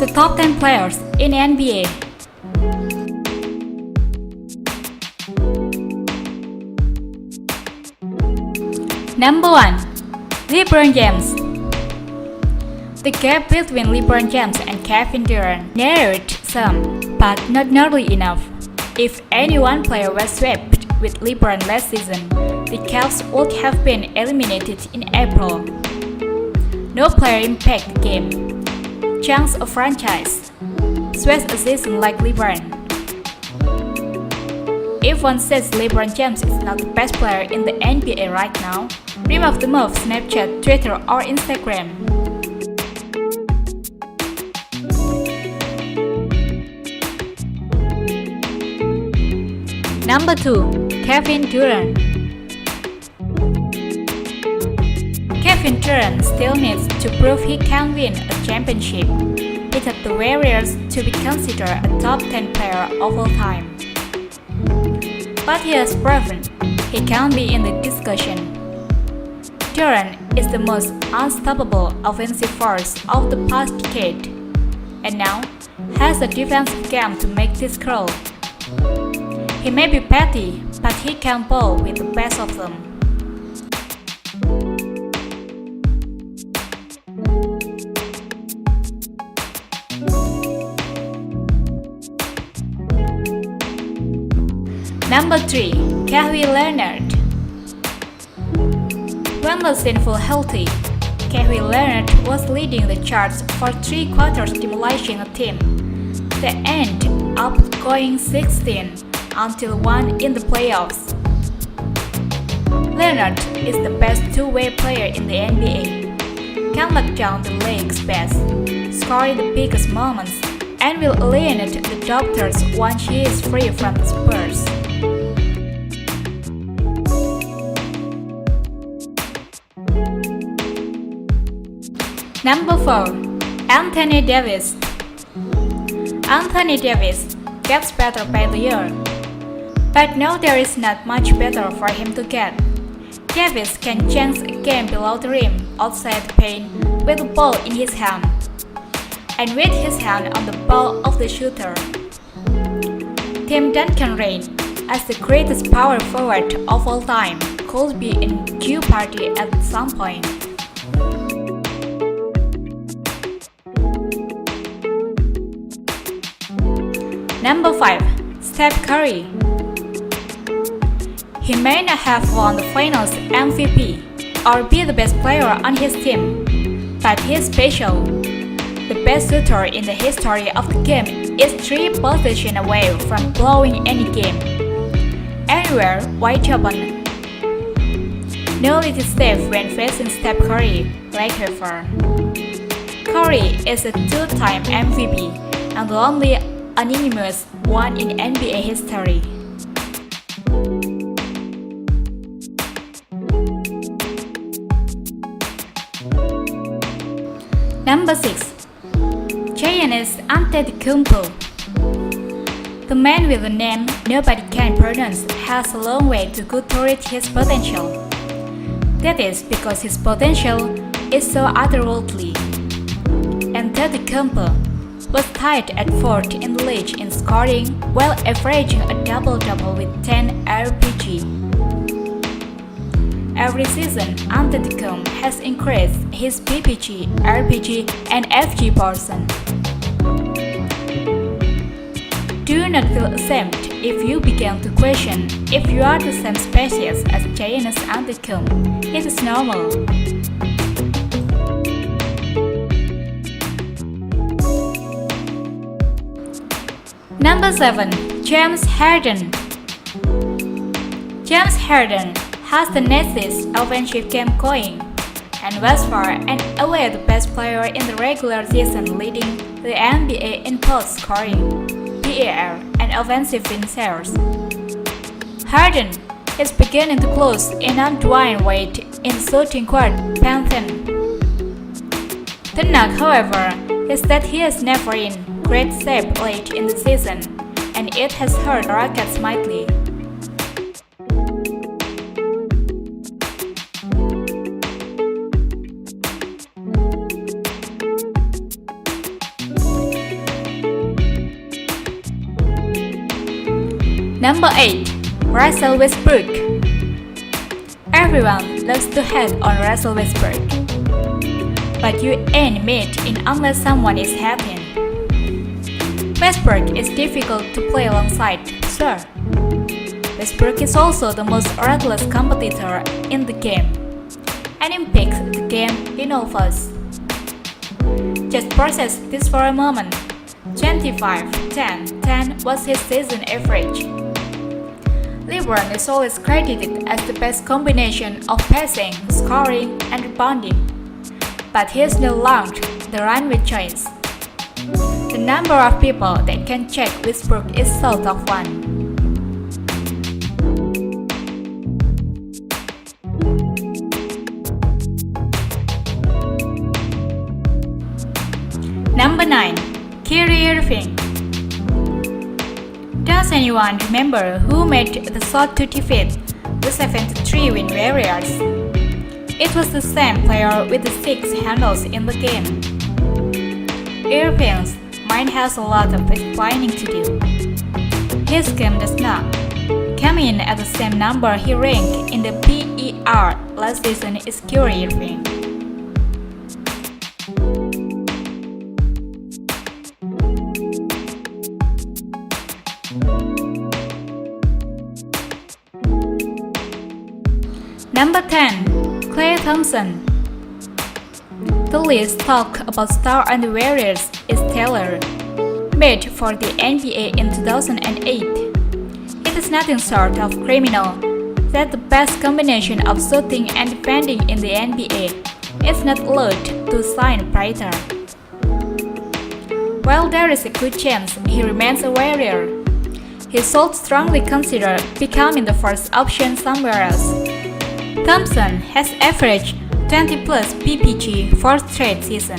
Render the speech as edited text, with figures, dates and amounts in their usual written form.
The top 10 players in NBA. Number 1. LeBron James. The gap between LeBron James and Kevin Durant narrowed some, but not nearly enough. If any one player was swept with LeBron last season, the Cavs would have been eliminated in April. No player impacts the game, chunks a franchise, sweats a season like LeBron. If one says LeBron James is not the best player in the NBA right now, remove them off Snapchat, Twitter, or Instagram. Number 2. Kevin Durant. Kevin Durant still needs to prove he can win a championship. He had the Warriors to be considered a top 10 player of all time. But he has proven he can be in the discussion. Durant is the most unstoppable offensive force of the past decade, and now has a defensive game to make this grow. He may be petty, but he can ball with the best of them. Number 3. Kawhi Leonard. When the sinful healthy, Kawhi Leonard was leading the charts for 3 quarters, demolishing a team. They end up going 16 until 1 in the playoffs. Leonard is the best two-way player in the NBA. Can lock down the league's best, score in the biggest moments, and will alienate the doctors once he is free from the Spurs. Number 4. Anthony Davis. Anthony Davis gets better by the year, but now there is not much better for him to get. Davis can change a game below the rim, outside the paint, with the ball in his hand, and with his hand on the ball of the shooter. Tim Duncan reigns as the greatest power forward of all time could be in Q party at some point. Number 5. Steph Curry. He may not have won the finals MVP or be the best player on his team, but he is special. The best shooter in the history of the game is 3 possessions away from blowing any game. Anywhere wide open. No little Steph when facing Steph Curry, like ever. Curry is a 2-time MVP and the only unanimous one in NBA history. Number 6. Giannis Antetokounmpo. The man with a name nobody can pronounce has a long way to go to reach his potential. That is because his potential is so otherworldly. Antetokounmpo was tied at 4th in the league in scoring while averaging a double-double with 10 RPG. Every season, Antetokounmpo has increased his PPG, RPG, and FG portion. Do not feel ashamed if you begin to question if you are the same species as Giannis Antetokounmpo. It is normal. Number 7. James Harden. James Harden has the nicest offensive game going, and was far and away the best player in the regular season, leading the NBA in both scoring, PER, and offensive win shares. Harden is beginning to close in on Dwayne Wade in shooting guard pantheon. The knock, however, is that he is never in great shape late in the season, and it has hurt Rockets mightily. Number 8. Russell Westbrook. Everyone loves to hate on Russell Westbrook, but you ain't made in unless someone is hating. Westbrook is difficult to play alongside, sure. Westbrook is also the most ruthless competitor in the game, and impacts the game he knows. Just process this for a moment. 25, 10, 10 was his season average. LeBron is always credited as the best combination of passing, scoring, and rebounding, but he's no longer the runway choice. The number of people that can check Westbrook is south of 1. Number 9. Kyrie Irving. Does anyone remember who made the shot to defeat the 7-3 Warriors? It was the same player with the 6 handles in the game. Irving's mind has a lot of explaining to do. His game does not come in at the same number he ranked in the PER last season is Kyrie Irving. Number 10. Klay Thompson. The least talk about star on the Warriors is Taylor, made for the NBA in 2008. It is nothing short of criminal that the best combination of shooting and defending in the NBA is not allowed to sign Prater. While there is a good chance he remains a Warrior, he should strongly consider becoming the first option somewhere else. Thompson has averaged 20 plus PPG for straight season.